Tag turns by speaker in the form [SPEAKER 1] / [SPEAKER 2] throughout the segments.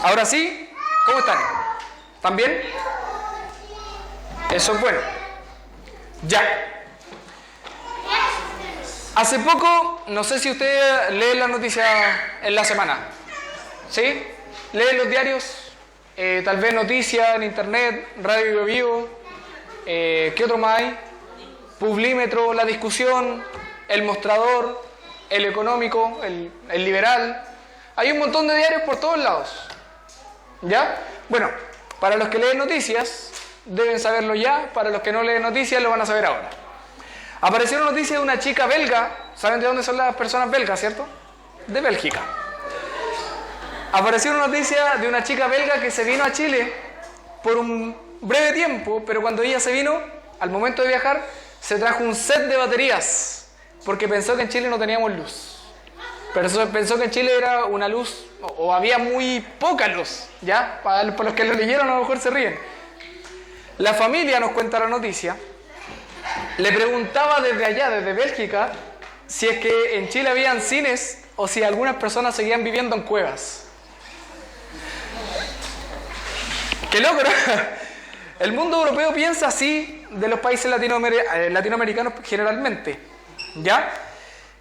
[SPEAKER 1] Ahora sí, ¿cómo están? ¿Están bien? Eso es bueno. Ya. Hace poco, no sé si usted lee las noticias en la semana. ¿Sí? ¿Lee los diarios? Tal vez noticias en internet, radio vivo. ¿Qué otro más hay? Publímetro, La Discusión, El Mostrador, El Económico, el Liberal. Hay un montón de diarios por todos lados. ¿Ya? Bueno, para los que leen noticias, deben saberlo ya. Para los que no leen noticias, lo van a saber ahora. Apareció una noticia de una chica belga. ¿Saben de dónde son las personas belgas, cierto? De Bélgica. Apareció una noticia de una chica belga que se vino a Chile por un breve tiempo, pero cuando ella se vino, al momento de viajar, se trajo un set de baterías, porque pensó que en Chile no teníamos luz. Pero pensó que en Chile era una luz, o había muy poca luz, ¿ya? Para los que lo leyeron a lo mejor se ríen. La familia, nos cuenta la noticia, le preguntaba desde allá, desde Bélgica, si es que en Chile habían cines o si algunas personas seguían viviendo en cuevas. ¡Qué loco, ¿no? El mundo europeo piensa así de los países latinoamericanos generalmente, ¿ya?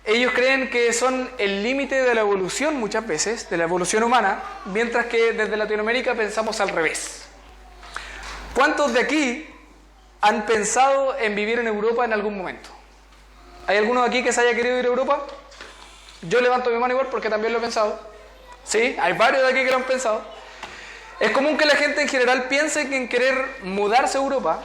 [SPEAKER 1] Ellos creen que son el límite de la evolución muchas veces, de la evolución humana, mientras que desde Latinoamérica pensamos al revés. ¿Cuántos de aquí han pensado en vivir en Europa en algún momento? ¿Hay alguno de aquí que se haya querido ir a Europa? Yo levanto mi mano igual porque también lo he pensado. ¿Sí? Hay varios de aquí que lo han pensado. Es común que la gente en general piense que en querer mudarse a Europa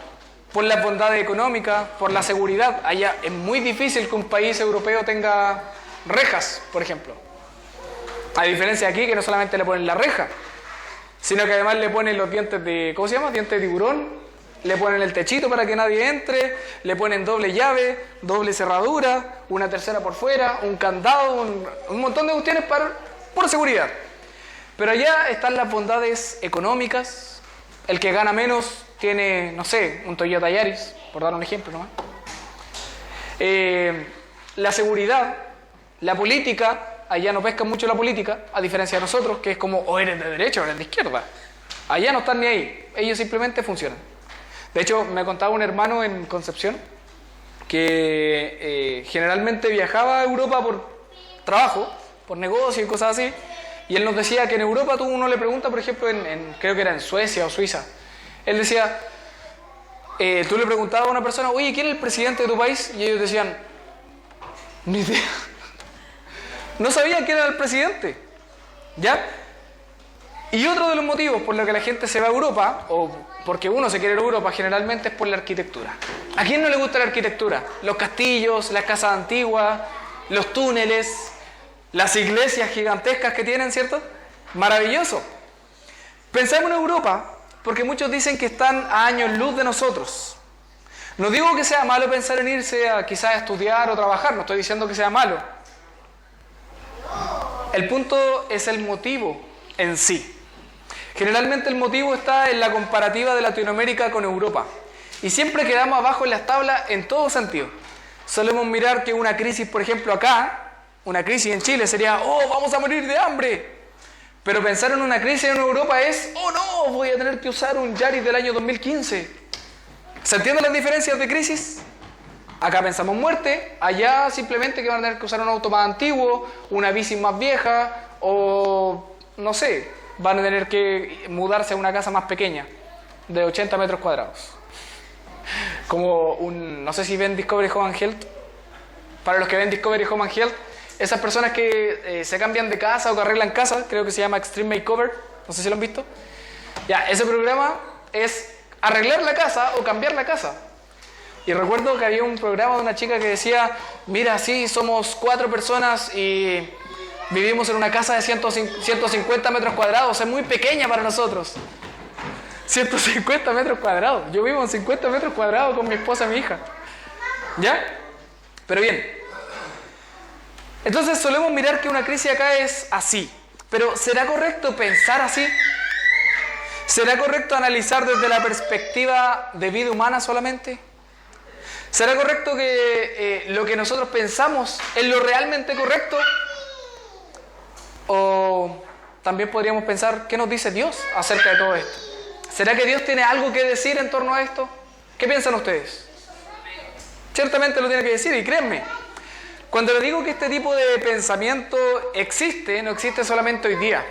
[SPEAKER 1] por las bondades económicas, por la seguridad. Allá es muy difícil que un país europeo tenga rejas, por ejemplo. A diferencia de aquí, que no solamente le ponen la reja, sino que además le ponen los dientes de, ¿cómo se llama? Dientes de tiburón, le ponen el techito para que nadie entre, le ponen doble llave, doble cerradura, una tercera por fuera, un candado, un montón de cuestiones por seguridad. Pero allá están las bondades económicas. El que gana menos tiene, no sé, un Toyota Yaris, por dar un ejemplo nomás. La seguridad, la política. Allá no pescan mucho la política, a diferencia de nosotros, que es como o eres de derecha o eres de izquierda. Allá no están ni ahí, ellos simplemente funcionan. De hecho, me contaba un hermano en Concepción que generalmente viajaba a Europa por trabajo, por negocio y cosas así, y él nos decía que en Europa uno le pregunta, por ejemplo, creo que era en Suecia o Suiza, él decía, tú le preguntabas a una persona, oye, ¿quién es el presidente de tu país? Y ellos decían, ni idea. No sabían quién era el presidente, ¿ya? Y otro de los motivos por los que la gente se va a Europa, o porque uno se quiere ir a Europa generalmente, es por la arquitectura. ¿A quién no le gusta la arquitectura? Los castillos, las casas antiguas, los túneles, las iglesias gigantescas que tienen, ¿cierto? Maravilloso. Pensamos en Europa porque muchos dicen que están a años luz de nosotros. No digo que sea malo pensar en irse quizás a estudiar o trabajar, no estoy diciendo que sea malo. El punto es el motivo en sí. Generalmente el motivo está en la comparativa de Latinoamérica con Europa. Y siempre quedamos abajo en las tablas en todo sentido. Solemos mirar que una crisis, por ejemplo acá, una crisis en Chile sería, oh, vamos a morir de hambre. Pero pensar en una crisis en Europa es, oh no, voy a tener que usar un Yaris del año 2015. ¿Se entienden las diferencias de crisis? Acá pensamos muerte, allá simplemente que van a tener que usar un auto más antiguo, una bici más vieja, o no sé, van a tener que mudarse a una casa más pequeña, de 80 metros cuadrados. Como no sé si ven Discovery Home and Health. Para los que ven Discovery Home and Health, esas personas que se cambian de casa o que arreglan casa, creo que se llama Extreme Makeover, no sé si lo han visto. Ya, ese programa es arreglar la casa o cambiar la casa. Y recuerdo que había un programa de una chica que decía, mira, sí, somos 4 personas y vivimos en una casa de 150 metros cuadrados, es muy pequeña para nosotros. 150 metros cuadrados, yo vivo en 50 metros cuadrados con mi esposa y mi hija. ¿Ya? Pero bien. Entonces solemos mirar que una crisis acá es así. Pero ¿será correcto pensar así? ¿Será correcto analizar desde la perspectiva de vida humana solamente? ¿Será correcto que lo que nosotros pensamos es lo realmente correcto? ¿O también podríamos pensar, ¿qué nos dice Dios acerca de todo esto? ¿Será que Dios tiene algo que decir en torno a esto? ¿Qué piensan ustedes? Ciertamente lo tiene que decir, y créanme, cuando les digo que este tipo de pensamiento existe, no existe solamente hoy día.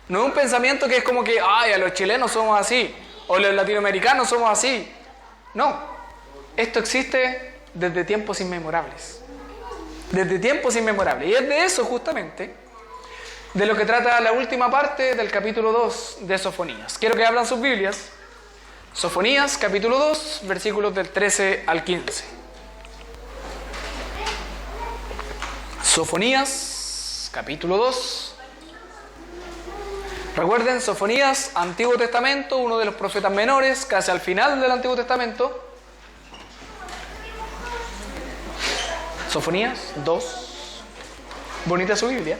[SPEAKER 1] No es un pensamiento que es como que, ay, a los chilenos somos así, o los latinoamericanos somos así. No, esto existe desde tiempos inmemorables. Desde tiempos inmemorables. Y es de eso justamente de lo que trata la última parte del capítulo 2 de Sofonías. Quiero que abran sus Biblias. Sofonías, capítulo 2, versículos del 13 al 15. Sofonías, capítulo 2. Recuerden, Sofonías, Antiguo Testamento, uno de los profetas menores, casi al final del Antiguo Testamento. Sofonías 2. Bonita su Biblia.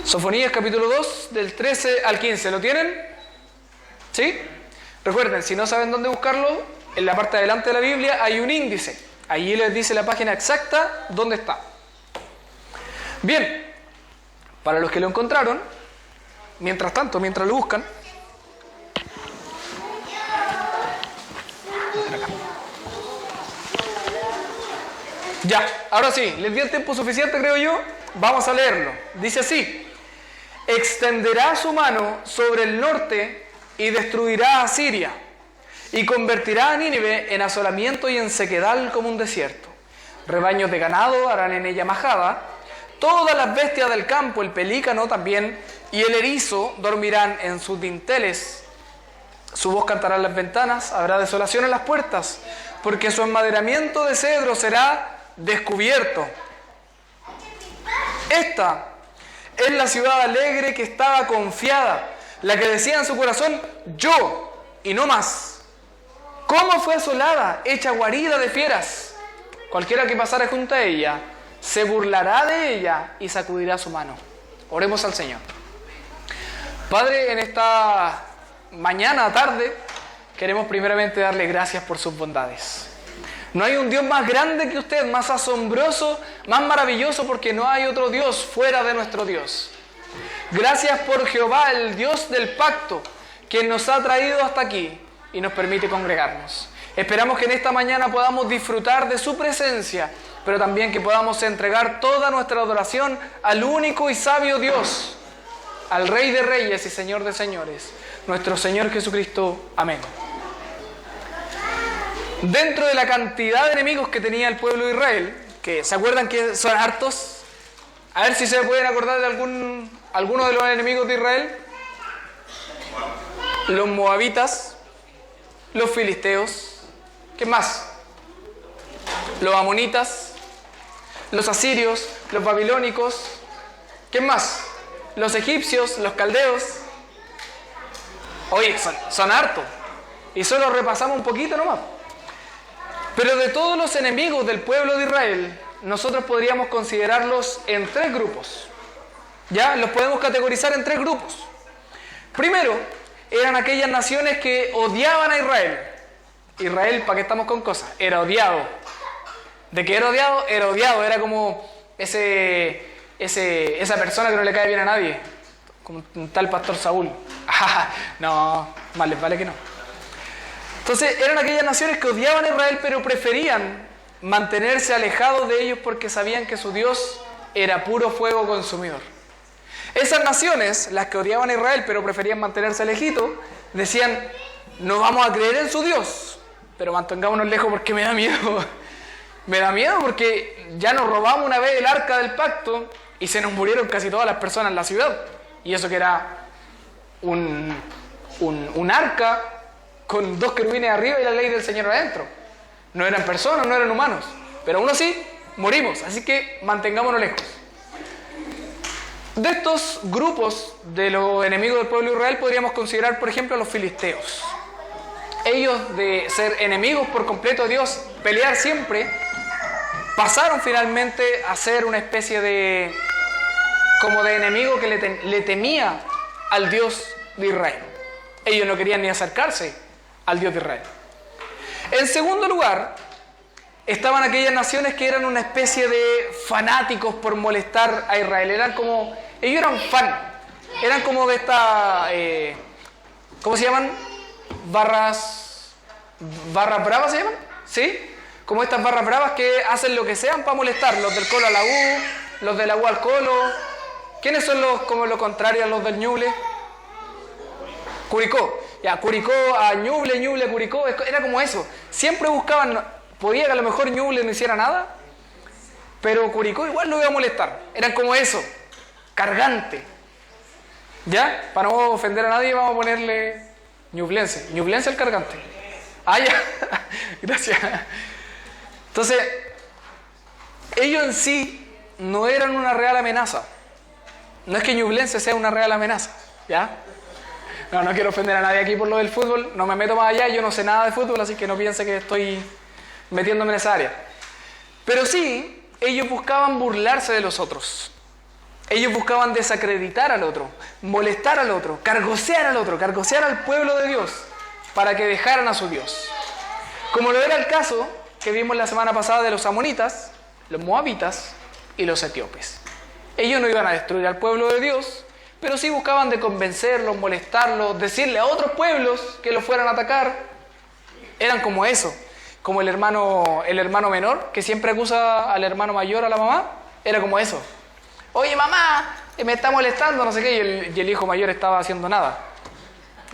[SPEAKER 1] Sofonías capítulo 2, del 13 al 15. ¿Lo tienen? ¿Sí? Recuerden, si no saben dónde buscarlo, en la parte de adelante de la Biblia hay un índice. Allí les dice la página exacta dónde está. Bien, para los que lo encontraron, mientras tanto, mientras lo buscan, ya, ahora sí, les di el tiempo suficiente, creo yo. Vamos a leerlo. Dice así: extenderá su mano sobre el norte y destruirá a Siria, y convertirá a Nínive en asolamiento y en sequedal como un desierto. Rebaños de ganado harán en ella majada, todas las bestias del campo, el pelícano también, y el erizo dormirán en sus dinteles. Su voz cantará en las ventanas, habrá desolación en las puertas, porque su enmaderamiento de cedro será descubierto. Esta es la ciudad alegre que estaba confiada, la que decía en su corazón, yo y no más. ¿Cómo fue asolada, hecha guarida de fieras? Cualquiera que pasara junto a ella se burlará de ella y sacudirá su mano. Oremos al Señor. Padre, en esta mañana, tarde, queremos primeramente darle gracias por sus bondades. No hay un Dios más grande que usted, más asombroso, más maravilloso, porque no hay otro Dios fuera de nuestro Dios. Gracias por Jehová, el Dios del pacto, quien nos ha traído hasta aquí y nos permite congregarnos. Esperamos que en esta mañana podamos disfrutar de su presencia, pero también que podamos entregar toda nuestra adoración al único y sabio Dios, al Rey de Reyes y Señor de Señores, nuestro Señor Jesucristo. Amén. Dentro de la cantidad de enemigos que tenía el pueblo de Israel, que se acuerdan que son hartos, a ver si se pueden acordar de alguno de los enemigos de Israel. Los moabitas, los filisteos, ¿qué más? Los amonitas, los asirios, los babilónicos, ¿qué más? Los egipcios, los caldeos. Oye, son hartos. Y solo repasamos un poquito nomás. Pero de todos los enemigos del pueblo de Israel, nosotros podríamos considerarlos en tres grupos. ¿Ya? Los podemos categorizar en tres grupos. Primero, eran aquellas naciones que odiaban a Israel. Israel, ¿para qué estamos con cosas? Era odiado. ¿De qué era odiado? Era odiado, era como esa persona que no le cae bien a nadie. Como un tal pastor Saúl. No, más les vale que no. Entonces eran aquellas naciones que odiaban a Israel, pero preferían mantenerse alejados de ellos porque sabían que su Dios era puro fuego consumidor. Esas naciones, las que odiaban a Israel pero preferían mantenerse lejitos, decían, no vamos a creer en su Dios, pero mantengámonos lejos porque me da miedo. Me da miedo porque ya nos robamos una vez el arca del pacto y se nos murieron casi todas las personas en la ciudad. Y eso que era un arca con 2 querubines arriba y la ley del Señor adentro. No eran personas, no eran humanos, pero aún así morimos, así que mantengámonos lejos. De estos grupos de los enemigos del pueblo de Israel podríamos considerar, por ejemplo, a los filisteos. Ellos, de ser enemigos por completo de Dios, pelear siempre, pasaron finalmente a ser una especie de enemigo que le temía al Dios de Israel. Ellos no querían ni acercarse al Dios de Israel. En segundo lugar, estaban aquellas naciones que eran una especie de fanáticos por molestar a Israel. Ellos eran eran como de esta, ¿cómo se llaman? Barras bravas se llaman, ¿sí? Como estas barras bravas que hacen lo que sean para molestar, los del Colo a la U, los de la U al Colo. ¿Quiénes son como lo contrario a los del Ñuble? Curicó. Ya, Curicó a Ñuble, Ñuble a Curicó, era como eso. Siempre buscaban, podía que a lo mejor Ñuble no hiciera nada, pero Curicó igual lo iba a molestar. Eran como eso, cargante. ¿Ya? Para no ofender a nadie vamos a ponerle ñublense. Ñublense el cargante. Ah, ya. Gracias. Entonces, ellos en sí no eran una real amenaza. No es que Ñublense sea una real amenaza. ¿Ya? No quiero ofender a nadie aquí por lo del fútbol. No me meto más allá, yo no sé nada de fútbol, así que no piense que estoy metiéndome en esa área. Pero sí, ellos buscaban burlarse de los otros. Ellos buscaban desacreditar al otro, molestar al otro, cargosear al otro, cargosear al pueblo de Dios para que dejaran a su Dios. Como lo era el caso que vimos la semana pasada de los amonitas, los moabitas y los etíopes. Ellos no iban a destruir al pueblo de Dios, pero sí buscaban de convencerlos, molestarlos, decirle a otros pueblos que los fueran a atacar. Eran como eso, como el hermano menor que siempre acusa al hermano mayor, a la mamá. Era como eso. Oye, mamá, me está molestando, no sé qué, y el hijo mayor estaba haciendo nada.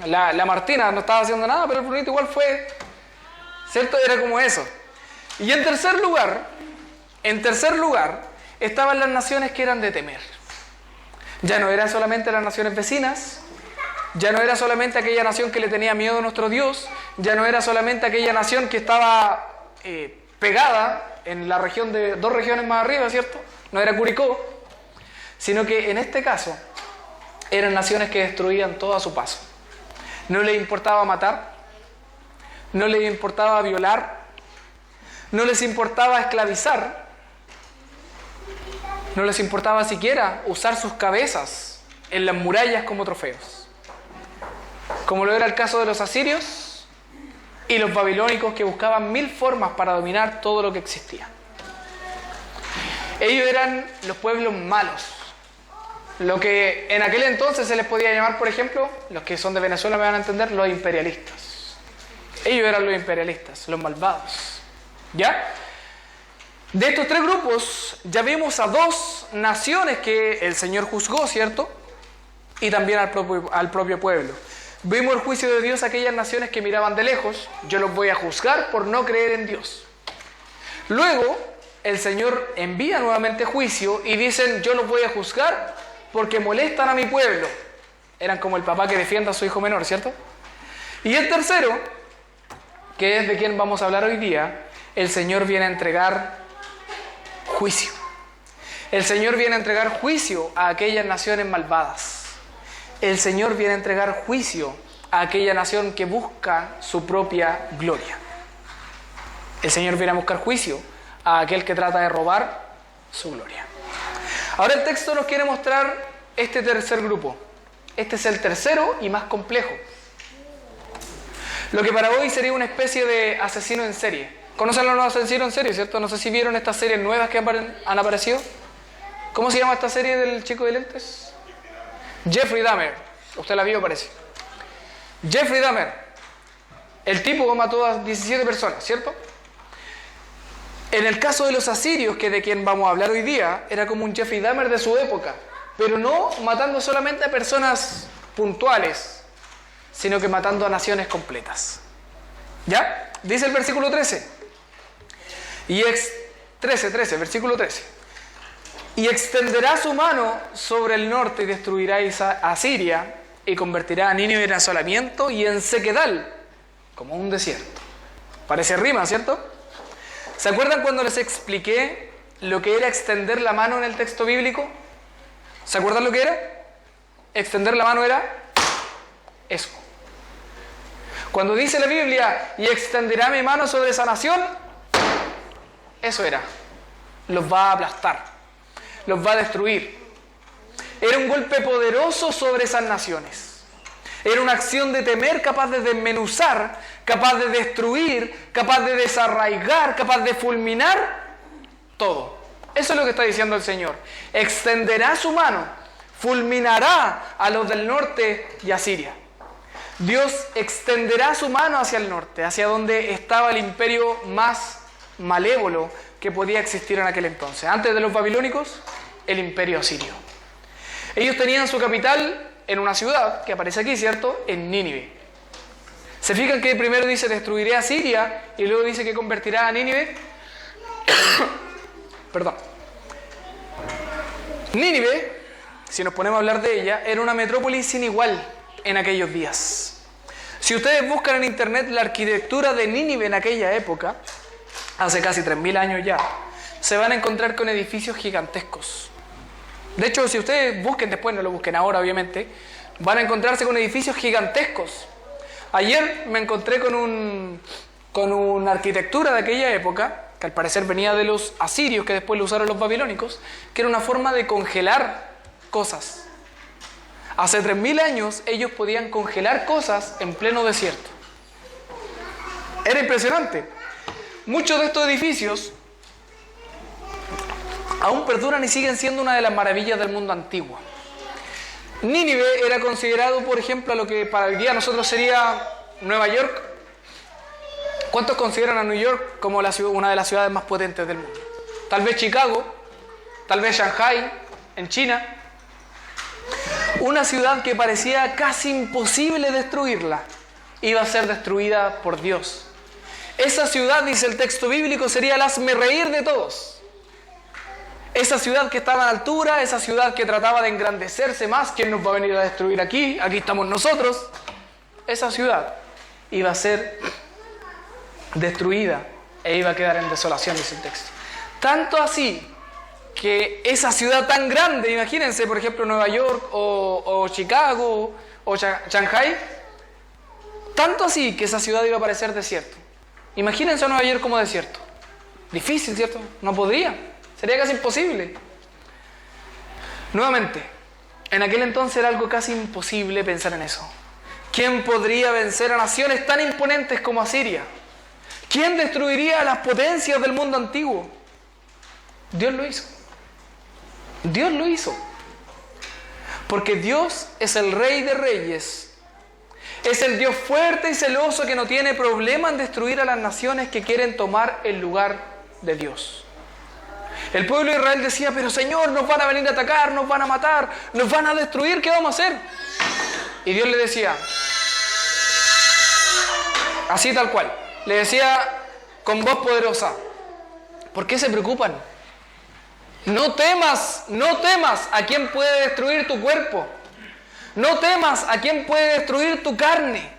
[SPEAKER 1] La Martina no estaba haciendo nada, pero el Brunito igual fue, ¿cierto? Era como eso. Y en tercer lugar, estaban las naciones que eran de temer. Ya no eran solamente las naciones vecinas, ya no era solamente aquella nación que le tenía miedo a nuestro Dios, ya no era solamente aquella nación que estaba pegada en la región de 2 regiones más arriba, ¿cierto? No era Curicó, sino que en este caso eran naciones que destruían todo a su paso. No les importaba matar, no les importaba violar, no les importaba esclavizar, no les importaba siquiera usar sus cabezas en las murallas como trofeos. Como lo era el caso de los asirios y los babilónicos, que buscaban 1000 formas para dominar todo lo que existía. Ellos eran los pueblos malos. Lo que en aquel entonces se les podía llamar, por ejemplo, los que son de Venezuela me van a entender, los imperialistas. Ellos eran los imperialistas, los malvados. ¿Ya? De estos 3 grupos ya vimos a 2 naciones que el Señor juzgó, ¿cierto? Y también al propio pueblo. Vimos el juicio de Dios a aquellas naciones que miraban de lejos. Yo los voy a juzgar por no creer en Dios. Luego, el Señor envía nuevamente juicio y dicen, yo los voy a juzgar porque molestan a mi pueblo. Eran como el papá que defiende a su hijo menor, ¿cierto? Y el tercero, que es de quien vamos a hablar hoy día, el Señor viene a entregar juicio. El Señor viene a entregar juicio a aquellas naciones malvadas. El Señor viene a entregar juicio a aquella nación que busca su propia gloria. El Señor viene a buscar juicio a aquel que trata de robar su gloria. Ahora el texto nos quiere mostrar este tercer grupo. Este es el tercero y más complejo. Lo que para hoy sería una especie de asesino en serie. ¿Conocen a los asesinos en serie, cierto? No sé si vieron estas series nuevas que han aparecido. ¿Cómo se llama esta serie del chico de lentes? Jeffrey Dahmer. Usted la vio, parece. Jeffrey Dahmer. El tipo que mató a 17 personas, ¿cierto? En el caso de los asirios, que es de quien vamos a hablar hoy día, era como un Jeffrey Dahmer de su época, pero no matando solamente a personas puntuales, sino que matando a naciones completas. ¿Ya? Dice el versículo 13. 13, versículo 13. Y extenderá su mano sobre el norte y destruirá a Siria y convertirá a Nínive en asolamiento y en sequedal, como un desierto. Parece rima, ¿cierto? ¿Se acuerdan cuando les expliqué lo que era extender la mano en el texto bíblico? ¿Se acuerdan lo que era? Extender la mano era eso. Cuando dice la Biblia, y extenderá mi mano sobre esa nación, eso era. Los va a aplastar, los va a destruir. Era un golpe poderoso sobre esas naciones. Era una acción de temer capaz de desmenuzar capaz de destruir, capaz de desarraigar, capaz de fulminar todo. Eso es lo que está diciendo el Señor. Extenderá su mano, fulminará a los del norte y a Siria. Dios extenderá su mano hacia el norte, hacia donde estaba el imperio más malévolo que podía existir en aquel entonces. Antes de los babilónicos, el imperio asirio. Ellos tenían su capital en una ciudad, que aparece aquí, ¿cierto?, en Nínive. ¿Se fijan que primero dice destruiré a Siria y luego dice que convertirá a Nínive? Perdón. Nínive, si nos ponemos a hablar de ella, era una metrópolis sin igual en aquellos días. Si ustedes buscan en internet la arquitectura de Nínive en aquella época, hace casi 3000 años ya, se van a encontrar con edificios gigantescos. De hecho, si ustedes busquen después, no lo busquen ahora obviamente, van a encontrarse con edificios gigantescos. Ayer me encontré con una arquitectura de aquella época, que al parecer venía de los asirios, que después lo usaron los babilónicos, que era una forma de congelar cosas. Hace 3000 años ellos podían congelar cosas en pleno desierto. Era impresionante. Muchos de estos edificios aún perduran y siguen siendo una de las maravillas del mundo antiguo. Nínive era considerado, por ejemplo, a lo que para hoy día nosotros sería Nueva York. ¿Cuántos consideran a New York como una de las ciudades más potentes del mundo? Tal vez Chicago, tal vez Shanghai, en China. Una ciudad que parecía casi imposible destruirla, iba a ser destruida por Dios. Esa ciudad, dice el texto bíblico, sería el hazmerreír de todos. Esa ciudad que estaba a altura, esa ciudad que trataba de engrandecerse más, ¿quién nos va a venir a destruir aquí? Aquí estamos nosotros. Esa ciudad iba a ser destruida e iba a quedar en desolación, dice el texto. Tanto así que esa ciudad tan grande, imagínense, por ejemplo, Nueva York o Chicago o Shanghai, tanto así que esa ciudad iba a parecer desierto. Imagínense a Nueva York como desierto. Difícil, ¿cierto? No podría. Sería casi imposible. Nuevamente, en aquel entonces era algo casi imposible pensar en eso. ¿Quién podría vencer a naciones tan imponentes como Asiria? ¿Quién destruiría a las potencias del mundo antiguo? Dios lo hizo. Dios lo hizo. Porque Dios es el Rey de Reyes. Es el Dios fuerte y celoso que no tiene problema en destruir a las naciones que quieren tomar el lugar de Dios. El pueblo de Israel decía, pero Señor, nos van a venir a atacar, nos van a matar, nos van a destruir, ¿qué vamos a hacer? Y Dios le decía, así tal cual, le decía con voz poderosa, ¿por qué se preocupan? No temas, no temas a quien puede destruir tu cuerpo. No temas a quien puede destruir tu carne.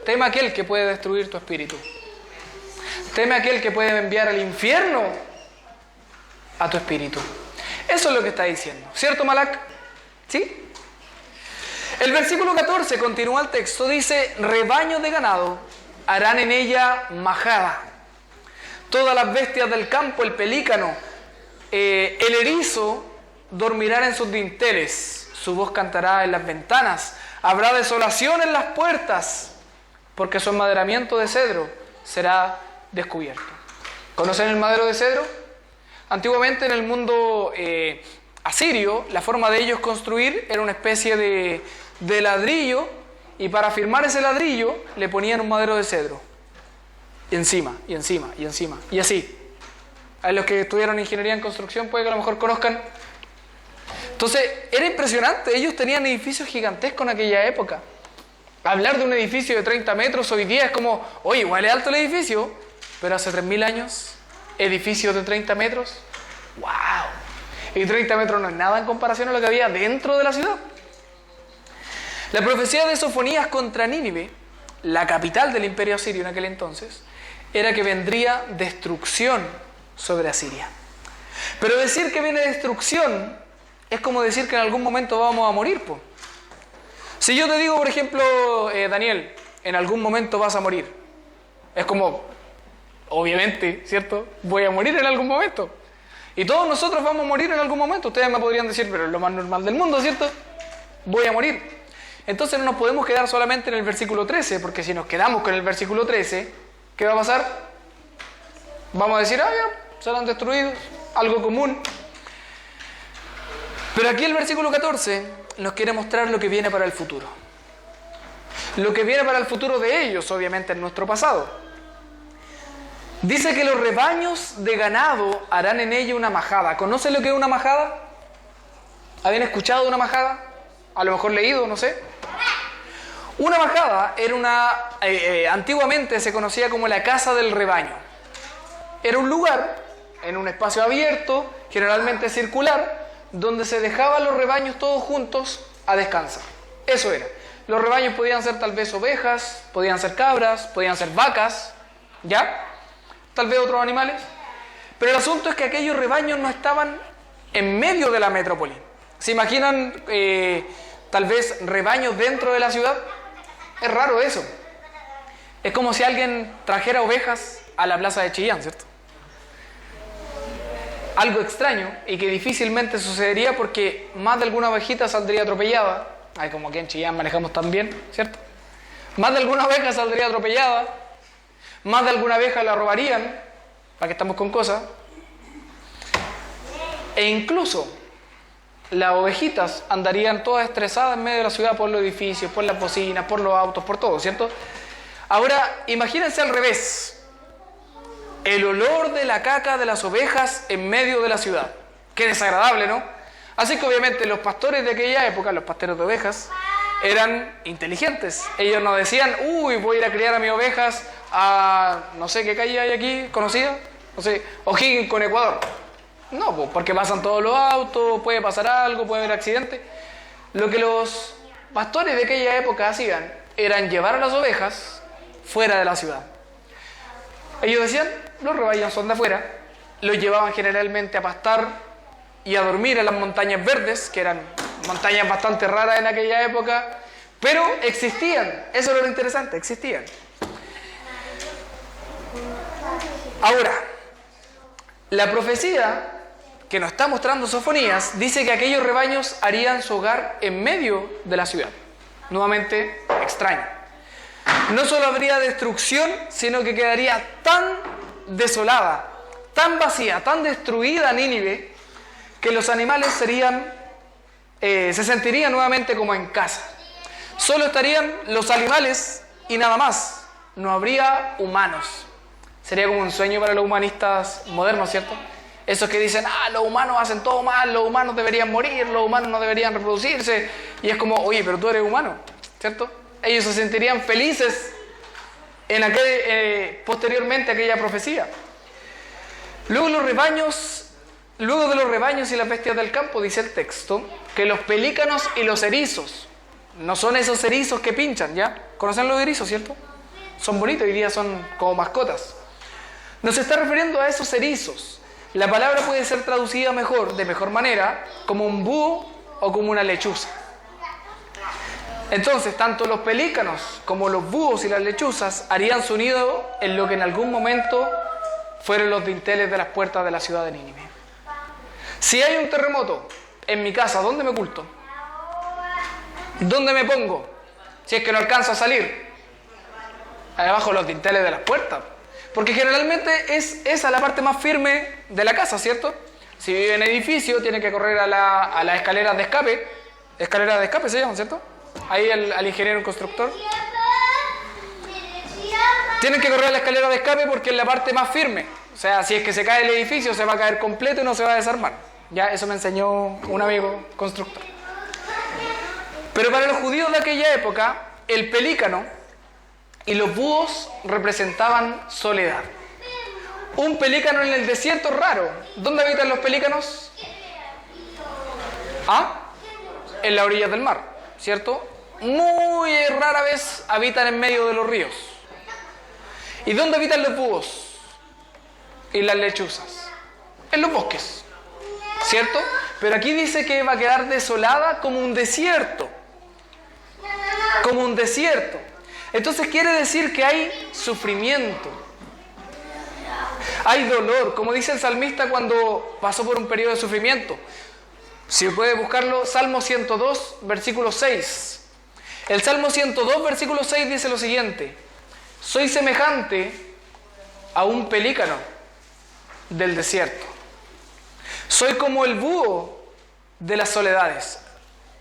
[SPEAKER 1] Teme a aquel que puede destruir tu espíritu. Teme a aquel que puede enviar al infierno a tu espíritu. Eso es lo que está diciendo. ¿Cierto, Malak? ¿Sí? El versículo 14 continúa el texto, dice, rebaños de ganado harán en ella majada. Todas las bestias del campo, el pelícano, el erizo, dormirán en sus dinteles. Su voz cantará en las ventanas. Habrá desolación en las puertas, porque su enmaderamiento de cedro será descubierto. ¿Conocen el madero de cedro? Antiguamente en el mundo asirio, la forma de ellos construir era una especie de ladrillo, y para firmar ese ladrillo le ponían un madero de cedro. Y encima, y encima, y encima, y así. A los que estudiaron ingeniería en construcción puede que a lo mejor conozcan. Entonces, era impresionante. Ellos tenían edificios gigantescos en aquella época. Hablar de un edificio de 30 metros hoy día es como, oye, igual es alto el edificio, pero hace 3000 años... edificios de 30 metros, ¡wow! Y 30 metros no es nada en comparación a lo que había dentro de la ciudad. La profecía de Sofonías contra Nínive, la capital del imperio asirio en aquel entonces, era que vendría destrucción sobre Asiria. Pero decir que viene destrucción es como decir que en algún momento vamos a morir, po. Si yo te digo, por ejemplo, Daniel, en algún momento vas a morir, es como... obviamente, ¿cierto? Voy a morir en algún momento. Y todos nosotros vamos a morir en algún momento. Ustedes me podrían decir, pero es lo más normal del mundo, ¿cierto? Voy a morir. Entonces no nos podemos quedar solamente en el versículo 13, porque si nos quedamos con el versículo 13, ¿qué va a pasar? Vamos a decir, ya, serán destruidos, algo común. Pero aquí el versículo 14 nos quiere mostrar lo que viene para el futuro. Lo que viene para el futuro de ellos, obviamente, en nuestro pasado. Dice que los rebaños de ganado harán en ella una majada. ¿Conocen lo que es una majada? ¿Habían escuchado de una majada? A lo mejor leído, no sé. Una majada era antiguamente se conocía como la casa del rebaño. Era un lugar, en un espacio abierto, generalmente circular, donde se dejaban los rebaños todos juntos a descansar. Eso era. Los rebaños podían ser tal vez ovejas, podían ser cabras, podían ser vacas, ¿ya? Tal vez otros animales. Pero el asunto es que aquellos rebaños no estaban en medio de la metrópoli. ¿Se imaginan tal vez rebaños dentro de la ciudad? Es raro eso. Es como si alguien trajera ovejas a la plaza de Chillán, ¿cierto? Algo extraño y que difícilmente sucedería porque más de alguna ovejita saldría atropellada. Ay, como aquí en Chillán manejamos tan bien, ¿cierto? Más de alguna oveja saldría atropellada. Más de alguna oveja la robarían. ¿Para qué estamos con cosas? E incluso las ovejitas andarían todas estresadas en medio de la ciudad por los edificios, por las bocinas, por los autos, por todo, ¿cierto? Ahora, imagínense al revés. El olor de la caca de las ovejas en medio de la ciudad. Qué desagradable, ¿no? Así que obviamente los pastores de aquella época, los pasteros de ovejas, eran inteligentes. Ellos no decían, uy, voy a ir a criar a mis ovejas a, no sé qué calle hay aquí, conocida, no sé, O'Higgins con Ecuador. No, pues, porque pasan todos los autos, puede pasar algo, puede haber accidente. Lo que los pastores de aquella época hacían eran llevar a las ovejas fuera de la ciudad. Ellos decían, los rebaños son de afuera, los llevaban generalmente a pastar y a dormir en las montañas verdes, que eran montañas bastante raras en aquella época, pero existían, eso era lo interesante, existían. Ahora, la profecía que nos está mostrando Sofonías dice que aquellos rebaños harían su hogar en medio de la ciudad. Nuevamente, extraño. No solo habría destrucción, sino que quedaría tan desolada, tan vacía, tan destruida Nínive, que los animales se sentirían nuevamente como en casa. Solo estarían los animales y nada más. No habría humanos. Sería como un sueño para los humanistas modernos, ¿cierto? Esos que dicen, los humanos hacen todo mal, los humanos deberían morir, los humanos no deberían reproducirse. Y es como, oye, pero tú eres humano, ¿cierto? Ellos se sentirían felices posteriormente a aquella profecía. Luego de los rebaños y las bestias del campo, dice el texto, que los pelícanos y los erizos, no son esos erizos que pinchan, ¿ya? ¿Conocen los erizos, cierto? Son bonitos, hoy día son como mascotas. Nos está refiriendo a esos erizos. La palabra puede ser traducida de mejor manera, como un búho o como una lechuza. Entonces, tanto los pelícanos como los búhos y las lechuzas harían su nido en lo que en algún momento fueron los dinteles de las puertas de la ciudad de Nínive. Si hay un terremoto en mi casa, ¿dónde me oculto? ¿Dónde me pongo? Si es que no alcanzo a salir. Abajo los dinteles de las puertas. Porque generalmente es esa la parte más firme de la casa, ¿cierto? Si vive en edificio, tiene que correr a las escaleras de escape. Escaleras de escape se llaman, ¿cierto? Ahí al ingeniero constructor. Tienen que correr a la escalera de escape porque es la parte más firme. O sea, si es que se cae el edificio, se va a caer completo y no se va a desarmar. Ya, eso me enseñó un amigo constructor. Pero para los judíos de aquella época, el pelícano y los búhos representaban soledad. Un pelícano en el desierto es raro. ¿Dónde habitan los pelícanos? En las orillas del mar, ¿cierto? Muy rara vez habitan en medio de los ríos. ¿Y dónde habitan los búhos y las lechuzas? En los bosques, ¿cierto? Pero aquí dice que va a quedar desolada como un desierto. Como un desierto. Entonces quiere decir que hay sufrimiento. Hay dolor, como dice el salmista cuando pasó por un periodo de sufrimiento. Si puede buscarlo, Salmo 102, versículo 6. El Salmo 102, versículo 6 dice lo siguiente: soy semejante a un pelícano del desierto. Soy como el búho de las soledades.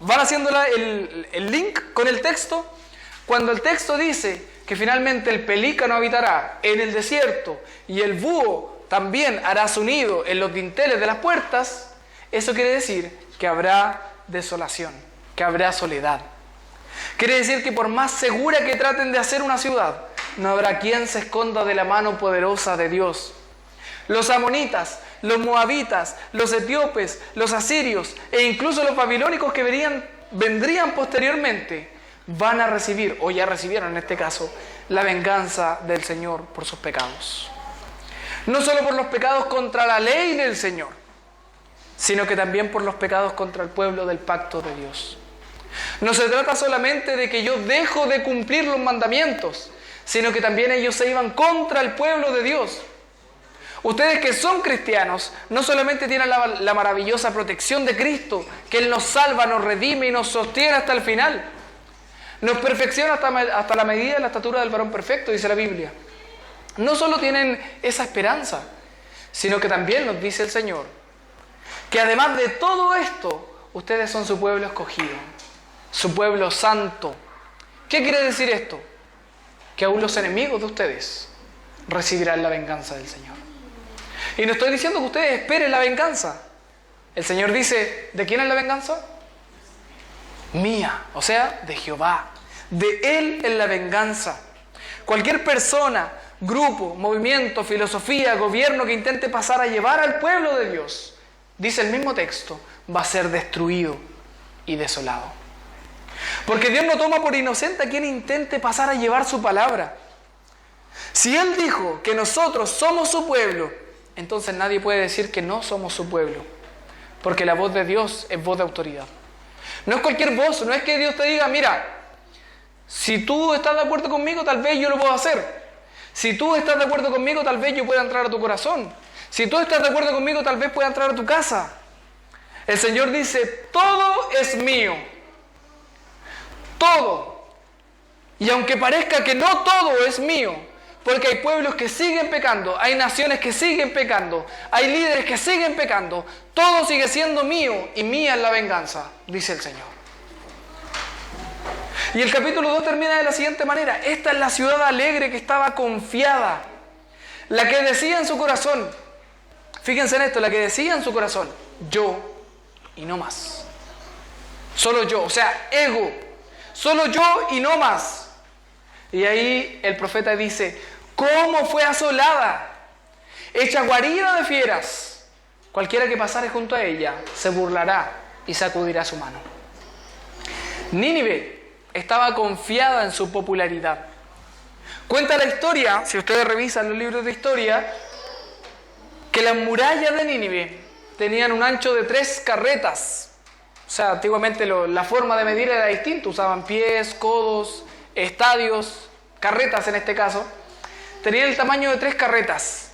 [SPEAKER 1] ¿Van haciendo el link con el texto? Cuando el texto dice que finalmente el pelícano habitará en el desierto y el búho también hará su nido en los dinteles de las puertas, eso quiere decir que habrá desolación, que habrá soledad. Quiere decir que por más segura que traten de hacer una ciudad, no habrá quien se esconda de la mano poderosa de Dios. Los amonitas, los moabitas, los etíopes, los asirios e incluso los babilónicos que vendrían posteriormente van a recibir, o ya recibieron en este caso, la venganza del Señor por sus pecados. No solo por los pecados contra la ley del Señor, sino que también por los pecados contra el pueblo del pacto de Dios. No se trata solamente de que yo dejo de cumplir los mandamientos, sino que también ellos se iban contra el pueblo de Dios. Ustedes que son cristianos, no solamente tienen la maravillosa protección de Cristo, que Él nos salva, nos redime y nos sostiene hasta el final. Nos perfecciona hasta la medida de la estatura del varón perfecto, dice la Biblia. No solo tienen esa esperanza, sino que también nos dice el Señor, que además de todo esto, ustedes son su pueblo escogido, su pueblo santo. ¿Qué quiere decir esto? Que aún los enemigos de ustedes recibirán la venganza del Señor. Y no estoy diciendo que ustedes esperen la venganza. El Señor dice, ¿de quién es la venganza? Mía, o sea, de Jehová. De Él es la venganza. Cualquier persona, grupo, movimiento, filosofía, gobierno que intente pasar a llevar al pueblo de Dios, dice el mismo texto, va a ser destruido y desolado. Porque Dios no toma por inocente a quien intente pasar a llevar su palabra. Si Él dijo que nosotros somos su pueblo, entonces nadie puede decir que no somos su pueblo, porque la voz de Dios es voz de autoridad. No es cualquier voz, no es que Dios te diga, mira, si tú estás de acuerdo conmigo, tal vez yo lo puedo hacer. Si tú estás de acuerdo conmigo, tal vez yo pueda entrar a tu corazón. Si tú estás de acuerdo conmigo, tal vez pueda entrar a tu casa. El Señor dice, todo es mío. Todo. Y aunque parezca que no todo es mío, porque hay pueblos que siguen pecando, hay naciones que siguen pecando, hay líderes que siguen pecando, todo sigue siendo mío y mía es la venganza, dice el Señor. Y el capítulo 2 termina de la siguiente manera: esta es la ciudad alegre que estaba confiada, la que decía en su corazón, fíjense en esto, la que decía en su corazón, yo y no más. Solo yo, o sea, ego, solo yo y no más. Y ahí el profeta dice, ¿cómo fue asolada? Hecha guarida de fieras. Cualquiera que pasare junto a ella se burlará y sacudirá su mano. Nínive estaba confiada en su popularidad. Cuenta la historia, si ustedes revisan los libros de historia, que las murallas de Nínive tenían un ancho de 3 carretas. O sea, antiguamente la forma de medir era distinta. Usaban pies, codos, estadios, carretas en este caso. Tenían el tamaño de 3 carretas.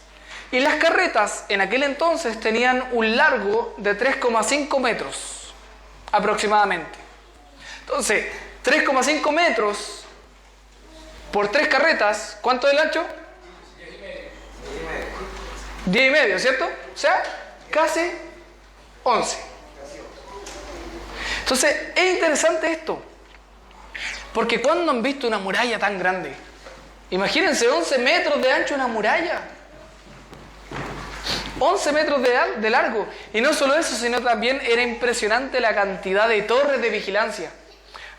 [SPEAKER 1] Y las carretas en aquel entonces tenían un largo de 3,5 metros aproximadamente. Entonces, 3,5 metros por 3 carretas, ¿cuánto es el ancho? 10,5, ¿cierto? O sea, casi 11. Entonces, es interesante esto, porque ¿cuándo han visto una muralla tan grande? Imagínense, 11 metros de ancho una muralla. 11 metros de largo. Y no solo eso, sino también era impresionante la cantidad de torres de vigilancia.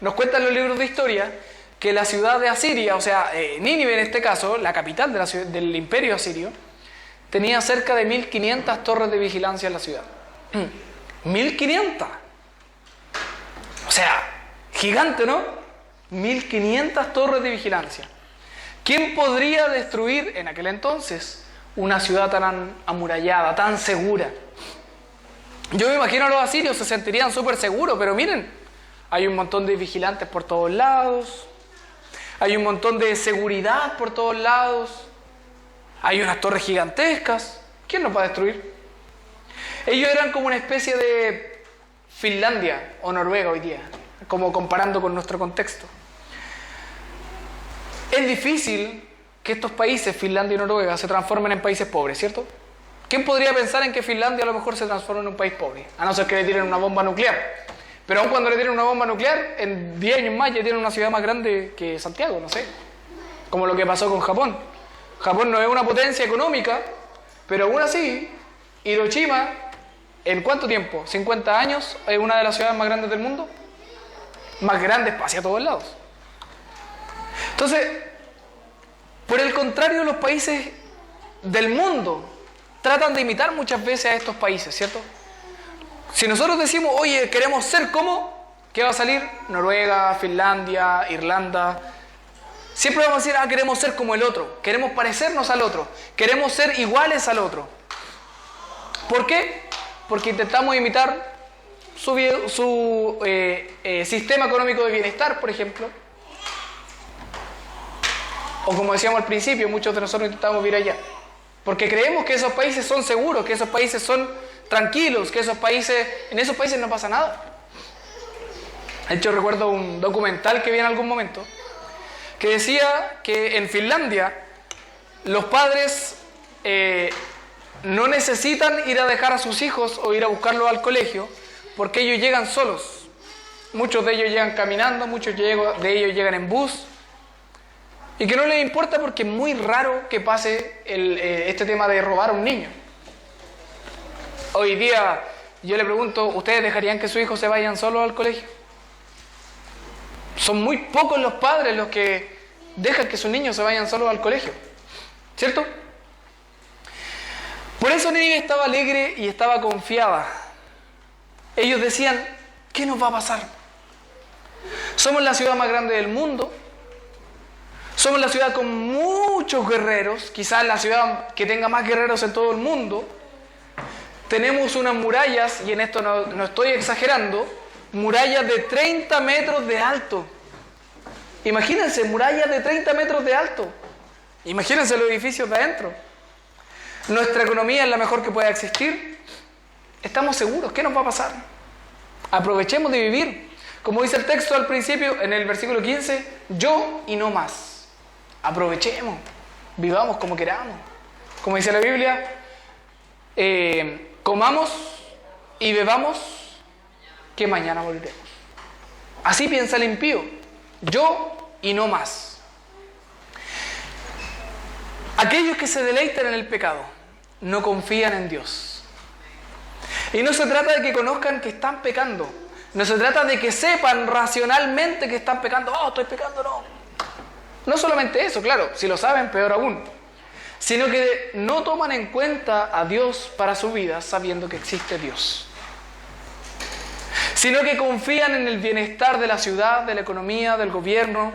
[SPEAKER 1] Nos cuentan los libros de historia que la ciudad de Asiria, o sea, Nínive en este caso, la capital del imperio asirio, tenía cerca de 1.500 torres de vigilancia en la ciudad. 1.500. O sea, gigante, ¿no? 1.500 torres de vigilancia. ¿Quién podría destruir en aquel entonces una ciudad tan amurallada, tan segura? Yo me imagino a los asirios se sentirían súper seguros, pero miren, hay un montón de vigilantes por todos lados, hay un montón de seguridad por todos lados, hay unas torres gigantescas. ¿Quién nos va a destruir? Ellos eran como una especie de Finlandia o Noruega hoy día, como comparando con nuestro contexto. Es difícil que estos países, Finlandia y Noruega, se transformen en países pobres, ¿cierto? ¿Quién podría pensar en que Finlandia a lo mejor se transforme en un país pobre? A no ser que le tiren una bomba nuclear. Pero aun cuando le tiren una bomba nuclear, en 10 años más ya tienen una ciudad más grande que Santiago, no sé. Como lo que pasó con Japón. Japón no es una potencia económica, pero aún así, Hiroshima, ¿en cuánto tiempo? ¿50 años? ¿Es una de las ciudades más grandes del mundo? Más grande hacia todos lados. Entonces, por el contrario, los países del mundo tratan de imitar muchas veces a estos países, ¿cierto? Si nosotros decimos, oye, queremos ser como, ¿qué va a salir? Noruega, Finlandia, Irlanda. Siempre vamos a decir, queremos ser como el otro, queremos parecernos al otro, queremos ser iguales al otro. ¿Por qué? Porque intentamos imitar su sistema económico de bienestar, por ejemplo. O como decíamos al principio, muchos de nosotros intentamos vivir allá. Porque creemos que esos países son seguros, que esos países son tranquilos, que en esos países no pasa nada. De hecho, recuerdo un documental que vi en algún momento que decía que en Finlandia los padres no necesitan ir a dejar a sus hijos o ir a buscarlos al colegio porque ellos llegan solos. Muchos de ellos llegan caminando, muchos de ellos llegan en bus. Y que no les importa porque es muy raro que pase este tema de robar a un niño. Hoy día yo le pregunto, ¿ustedes dejarían que sus hijos se vayan solos al colegio? Son muy pocos los padres los que dejan que sus niños se vayan solos al colegio, ¿cierto? Por eso Nínive estaba alegre y estaba confiada. Ellos decían, ¿qué nos va a pasar? Somos la ciudad más grande del mundo. Somos la ciudad con muchos guerreros, quizás la ciudad que tenga más guerreros en todo el mundo. Tenemos unas murallas, y en esto no estoy exagerando, murallas de 30 metros de alto. Imagínense, murallas de 30 metros de alto. Imagínense los edificios de adentro. Nuestra economía es la mejor que pueda existir. Estamos seguros, ¿qué nos va a pasar? Aprovechemos de vivir. Como dice el texto al principio, en el versículo 15, yo y no más. Aprovechemos, vivamos como queramos. Como dice la Biblia, comamos y bebamos, que mañana volveremos. Así piensa el impío, yo y no más. Aquellos que se deleitan en el pecado no confían en Dios. Y no se trata de que conozcan que están pecando, no se trata de que sepan racionalmente que están pecando. Estoy pecando, no. No solamente eso, claro, si lo saben, peor aún. Sino que no toman en cuenta a Dios para su vida sabiendo que existe Dios. Sino que confían en el bienestar de la ciudad, de la economía, del gobierno.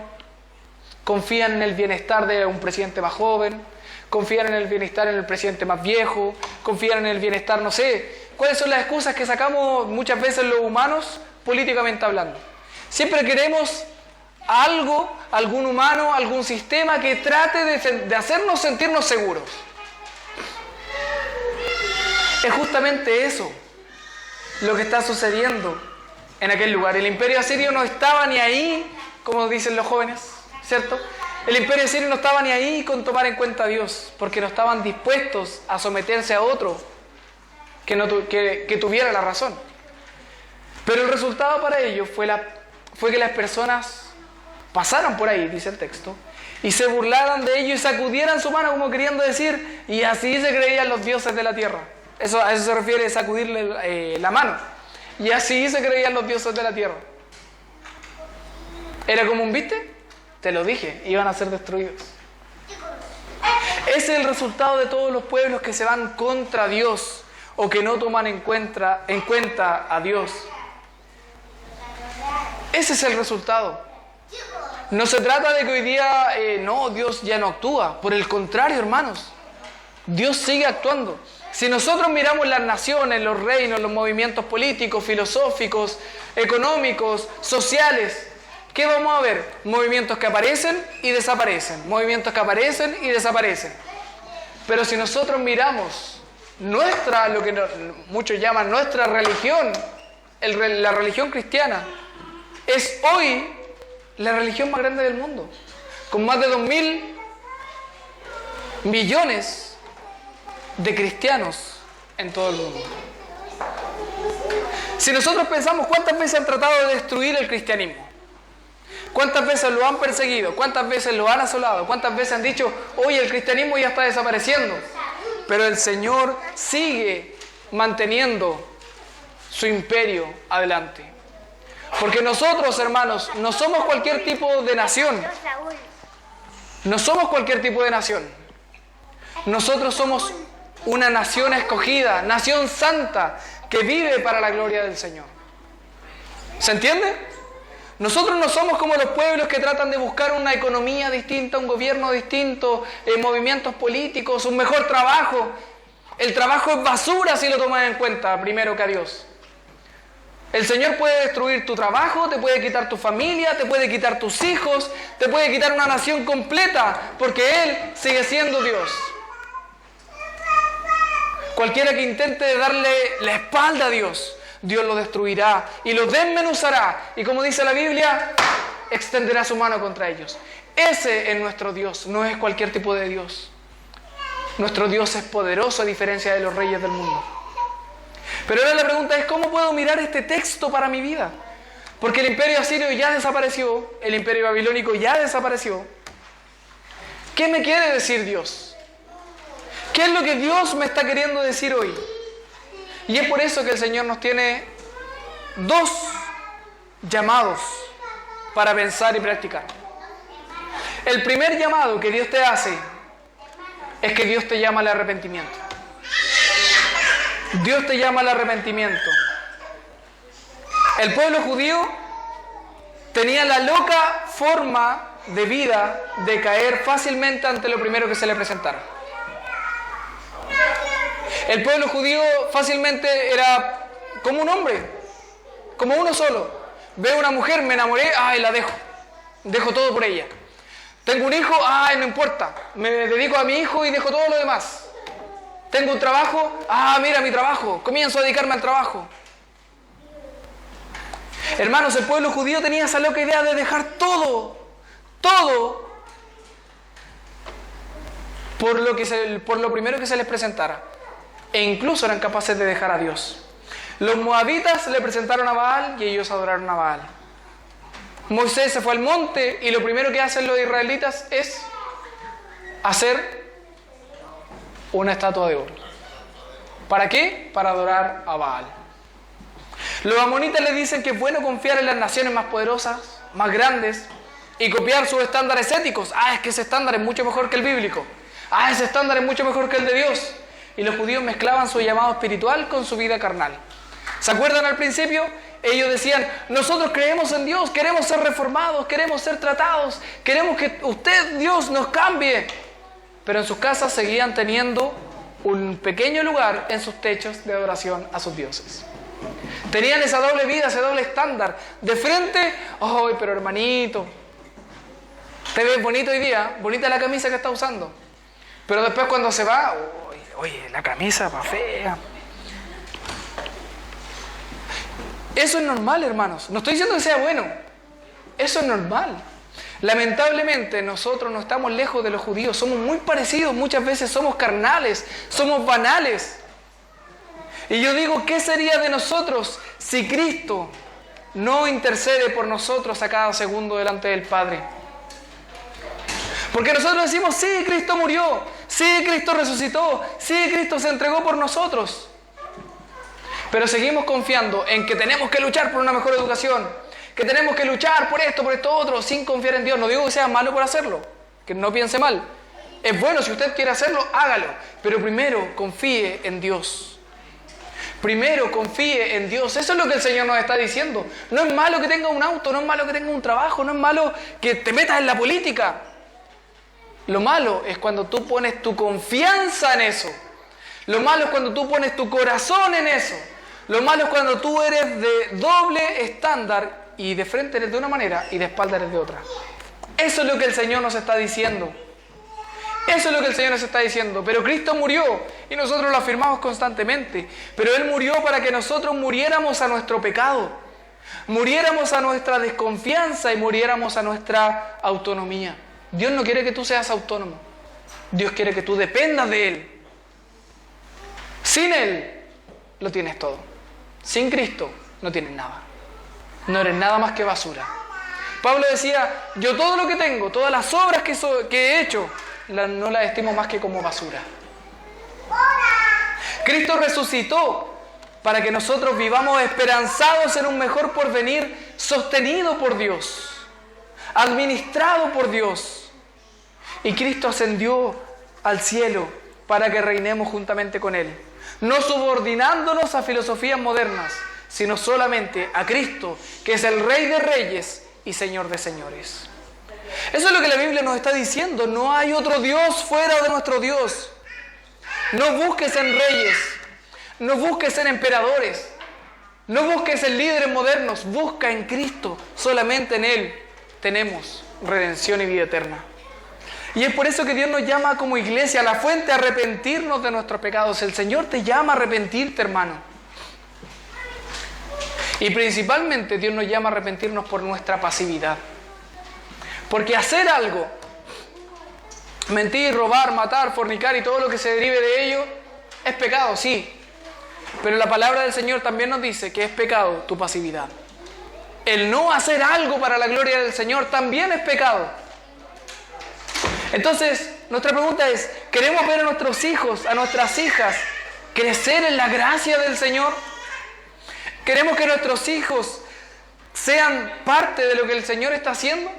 [SPEAKER 1] Confían en el bienestar de un presidente más joven. Confían en el bienestar en el presidente más viejo. Confían en el bienestar, no sé. ¿Cuáles son las excusas que sacamos muchas veces los humanos políticamente hablando? Siempre queremos algo, algún humano, algún sistema que trate de hacernos sentirnos seguros. Es justamente eso lo que está sucediendo en aquel lugar. El imperio asirio no estaba ni ahí, como dicen los jóvenes, ¿cierto? El imperio asirio no estaba ni ahí con tomar en cuenta a Dios, porque no estaban dispuestos a someterse a otro que tuviera la razón. Pero el resultado para ellos fue que las personas pasaron por ahí, dice el texto, y se burlaran de ellos y sacudieran su mano como queriendo decir, y así se creían los dioses de la tierra. A eso se refiere sacudirle la mano. Y así se creían los dioses de la tierra. Era como un, ¿viste? Te lo dije, iban a ser destruidos. Ese es el resultado de todos los pueblos que se van contra Dios o que no toman en cuenta a Dios. Ese es el resultado. No se trata de que hoy día, Dios ya no actúa. Por el contrario, hermanos, Dios sigue actuando. Si nosotros miramos las naciones, los reinos, los movimientos políticos, filosóficos, económicos, sociales, ¿qué vamos a ver? Movimientos que aparecen y desaparecen. Movimientos que aparecen y desaparecen. Pero si nosotros miramos lo que muchos llaman nuestra religión, la religión cristiana, es hoy la religión más grande del mundo. con más de 2.000 millones de cristianos en todo el mundo. Si nosotros pensamos cuántas veces han tratado de destruir el cristianismo, cuántas veces lo han perseguido, cuántas veces lo han asolado, cuántas veces han dicho, oye, el cristianismo ya está desapareciendo, pero el Señor sigue manteniendo su imperio adelante. Porque nosotros, hermanos, no somos cualquier tipo de nación. No somos cualquier tipo de nación. Nosotros somos una nación escogida, nación santa, que vive para la gloria del Señor. ¿Se entiende? Nosotros no somos como los pueblos que tratan de buscar una economía distinta, un gobierno distinto, movimientos políticos, un mejor trabajo. El trabajo es basura si lo tomas en cuenta primero que a Dios. El Señor puede destruir tu trabajo, te puede quitar tu familia, te puede quitar tus hijos, te puede quitar una nación completa, porque Él sigue siendo Dios. Cualquiera que intente darle la espalda a Dios, Dios lo destruirá y lo desmenuzará. Y como dice la Biblia, extenderá su mano contra ellos. Ese es nuestro Dios, no es cualquier tipo de Dios. Nuestro Dios es poderoso a diferencia de los reyes del mundo. Pero ahora la pregunta es, ¿cómo puedo mirar este texto para mi vida? Porque el imperio asirio ya desapareció, el imperio babilónico ya desapareció. ¿Qué me quiere decir Dios? ¿Qué es lo que Dios me está queriendo decir hoy? Y es por eso que el Señor nos tiene dos llamados para pensar y practicar. El primer llamado que Dios te hace es que Dios te llama al arrepentimiento. Dios te llama al arrepentimiento. El pueblo judío tenía la loca forma de vida de caer fácilmente ante lo primero que se le presentara. El pueblo judío fácilmente era como un hombre, como uno solo. Veo una mujer, me enamoré, ay, la dejo. Dejo todo por ella. Tengo un hijo, ay, no importa. Me dedico a mi hijo y dejo todo lo demás. Tengo un trabajo, mira mi trabajo. Comienzo a dedicarme al trabajo. Hermanos, el pueblo judío tenía esa loca idea de dejar todo por lo primero que se les presentara. E incluso eran capaces de dejar a Dios. Los moabitas le presentaron a Baal y ellos adoraron a Baal. Moisés se fue al monte y lo primero que hacen los israelitas es hacer una estatua de oro. ¿Para qué? Para adorar a Baal. Los amonitas le dicen que es bueno confiar en las naciones más poderosas, más grandes, y copiar sus estándares éticos. Es que ese estándar es mucho mejor que el bíblico. Ese estándar es mucho mejor que el de Dios. Y los judíos mezclaban su llamado espiritual con su vida carnal. ¿Se acuerdan al principio? Ellos decían, nosotros creemos en Dios, queremos ser reformados, queremos ser tratados, queremos que usted, Dios, nos cambie. Pero en sus casas seguían teniendo un pequeño lugar en sus techos de adoración a sus dioses. Tenían esa doble vida, ese doble estándar. De frente, pero hermanito, te ves bonito hoy día, bonita la camisa que está usando. Pero después cuando se va, oye, la camisa va fea. Eso es normal, hermanos. No estoy diciendo que sea bueno. Eso es normal. Lamentablemente nosotros no estamos lejos de los judíos. Somos muy parecidos. Muchas veces somos carnales. Somos banales. Y yo digo, ¿qué sería de nosotros si Cristo no intercede por nosotros a cada segundo delante del Padre? Porque nosotros decimos, sí, Cristo murió. Sí, Cristo resucitó. Sí, Cristo se entregó por nosotros. Pero seguimos confiando en que tenemos que luchar por una mejor educación, que tenemos que luchar por esto otro, sin confiar en Dios. No digo que sea malo por hacerlo, que no piense mal. Es bueno, si usted quiere hacerlo, hágalo. Pero primero confíe en Dios. Primero confíe en Dios. Eso es lo que el Señor nos está diciendo. No es malo que tenga un auto, no es malo que tenga un trabajo, no es malo que te metas en la política. Lo malo es cuando tú pones tu confianza en eso. Lo malo es cuando tú pones tu corazón en eso. Lo malo es cuando tú eres de doble estándar y de frente eres de una manera y de espalda eres de otra. Eso es lo que el Señor nos está diciendo. Eso es lo que el Señor nos está diciendo. Pero Cristo murió y nosotros lo afirmamos constantemente. Pero Él murió para que nosotros muriéramos a nuestro pecado, muriéramos a nuestra desconfianza y muriéramos a nuestra autonomía. Dios no quiere que tú seas autónomo. Dios quiere que tú dependas de Él. Sin Él lo tienes todo. Sin Cristo no tienes nada. No eres nada más que basura. Pablo decía, yo todo lo que tengo, todas las obras que he hecho, no las estimo más que como basura. Cristo resucitó para que nosotros vivamos esperanzados en un mejor porvenir, sostenido por Dios, administrado por Dios. Y Cristo ascendió al cielo para que reinemos juntamente con Él, no subordinándonos a filosofías modernas, sino solamente a Cristo, que es el Rey de Reyes y Señor de Señores. Eso es lo que la Biblia nos está diciendo. No hay otro Dios fuera de nuestro Dios. No busques en reyes, no busques en emperadores, no busques en líderes modernos, busca en Cristo. Solamente en Él tenemos redención y vida eterna. Y es por eso que Dios nos llama como iglesia a la fuente a arrepentirnos de nuestros pecados. El Señor te llama a arrepentirte, hermano. Y principalmente Dios nos llama a arrepentirnos por nuestra pasividad. Porque hacer algo, mentir, robar, matar, fornicar y todo lo que se derive de ello, es pecado, sí. Pero la palabra del Señor también nos dice que es pecado tu pasividad. El no hacer algo para la gloria del Señor también es pecado. Entonces, nuestra pregunta es, ¿queremos ver a nuestros hijos, a nuestras hijas, crecer en la gracia del Señor? ¿Queremos que nuestros hijos sean parte de lo que el Señor está haciendo?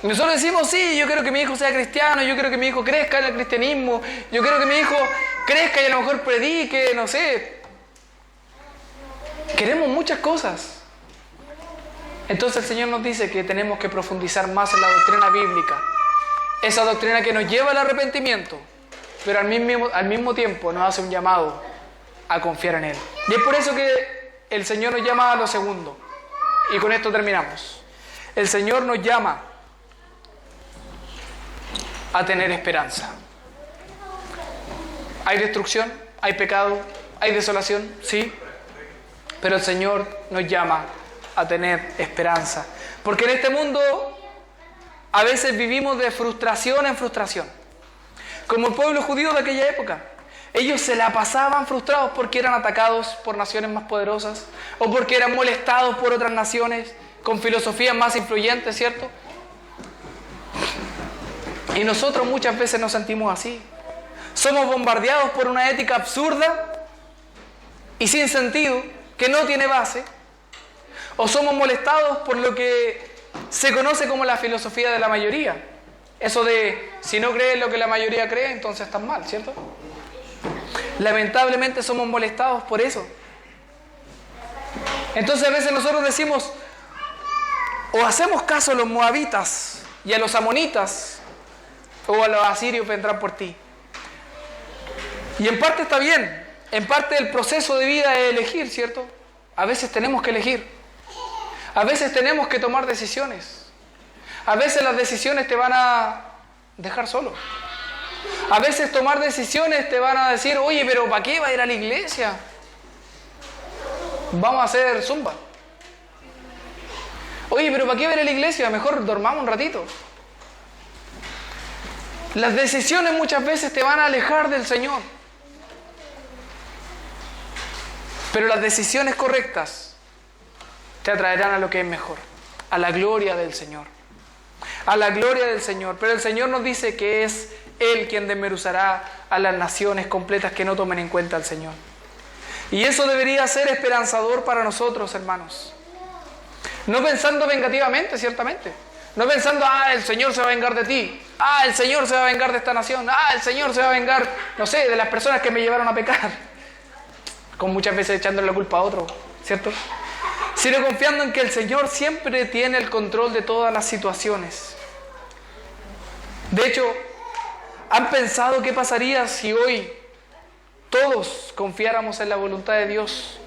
[SPEAKER 1] Y nosotros decimos, sí, yo quiero que mi hijo sea cristiano, yo quiero que mi hijo crezca en el cristianismo, yo quiero que mi hijo crezca y a lo mejor predique, no sé. Queremos muchas cosas. Entonces el Señor nos dice que tenemos que profundizar más en la doctrina bíblica. Esa doctrina que nos lleva al arrepentimiento, pero al mismo tiempo nos hace un llamado a confiar en Él. Y es por eso que el Señor nos llama a lo segundo. Y con esto terminamos. El Señor nos llama a tener esperanza. Hay destrucción, hay pecado, hay desolación, sí. Pero el Señor nos llama a tener esperanza. Porque en este mundo a veces vivimos de frustración en frustración. Como el pueblo judío de aquella época. Ellos se la pasaban frustrados porque eran atacados por naciones más poderosas o porque eran molestados por otras naciones con filosofías más influyentes, ¿cierto? Y nosotros muchas veces nos sentimos así. Somos bombardeados por una ética absurda y sin sentido, que no tiene base. O somos molestados por lo que se conoce como la filosofía de la mayoría. Eso de, si no crees lo que la mayoría cree, entonces estás mal, ¿cierto? Lamentablemente somos molestados por eso. Entonces a veces nosotros decimos, o hacemos caso a los moabitas y a los amonitas, o a los asirios vendrán por ti. Y en parte está bien, en parte del proceso de vida es elegir, ¿cierto? A veces tenemos que elegir, a veces tenemos que tomar decisiones, a veces las decisiones te van a dejar solo. A veces tomar decisiones te van a decir, oye, pero ¿para qué va a ir a la iglesia? Vamos a hacer zumba. Oye, pero ¿para qué va a ir a la iglesia? Mejor dormamos un ratito. Las decisiones muchas veces te van a alejar del Señor. Pero las decisiones correctas te atraerán a lo que es mejor, a la gloria del Señor. A la gloria del Señor. Pero el Señor nos dice que es Él quien desmenuzará a las naciones completas que no tomen en cuenta al Señor. Y eso debería ser esperanzador para nosotros, hermanos. No pensando vengativamente, ciertamente. No pensando, el Señor se va a vengar de ti. El Señor se va a vengar de esta nación. El Señor se va a vengar, no sé, de las personas que me llevaron a pecar. Con muchas veces echándole la culpa a otro, ¿cierto? Sino confiando en que el Señor siempre tiene el control de todas las situaciones. De hecho, ¿han pensado qué pasaría si hoy todos confiáramos en la voluntad de Dios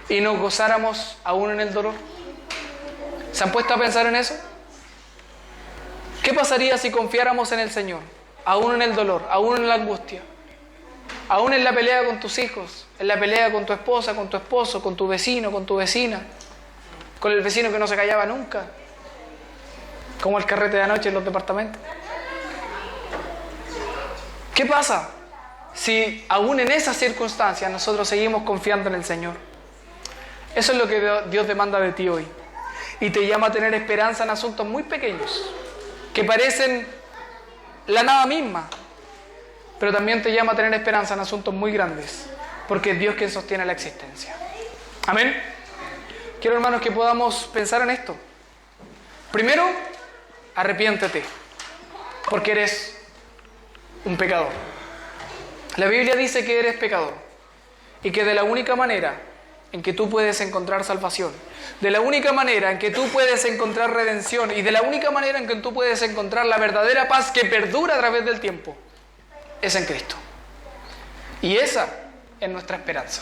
[SPEAKER 1] y nos gozáramos aún en el dolor? ¿Se han puesto a pensar en eso? ¿Qué pasaría si confiáramos en el Señor, aún en el dolor, aún en la angustia, aún en la pelea con tus hijos, en la pelea con tu esposa, con tu esposo, con tu vecino, con tu vecina, con el vecino que no se callaba nunca? Como el carrete de anoche en los departamentos. ¿Qué pasa si aún en esas circunstancias nosotros seguimos confiando en el Señor? Eso es lo que Dios demanda de ti hoy. Y te llama a tener esperanza en asuntos muy pequeños, que parecen la nada misma. Pero también te llama a tener esperanza en asuntos muy grandes, porque es Dios quien sostiene la existencia. Amén. Quiero, hermanos, que podamos pensar en esto. Primero, arrepiéntete, porque eres un pecador. La Biblia dice que eres pecador y que de la única manera en que tú puedes encontrar salvación, de la única manera en que tú puedes encontrar redención y de la única manera en que tú puedes encontrar la verdadera paz que perdura a través del tiempo, es en Cristo. Y esa es nuestra esperanza.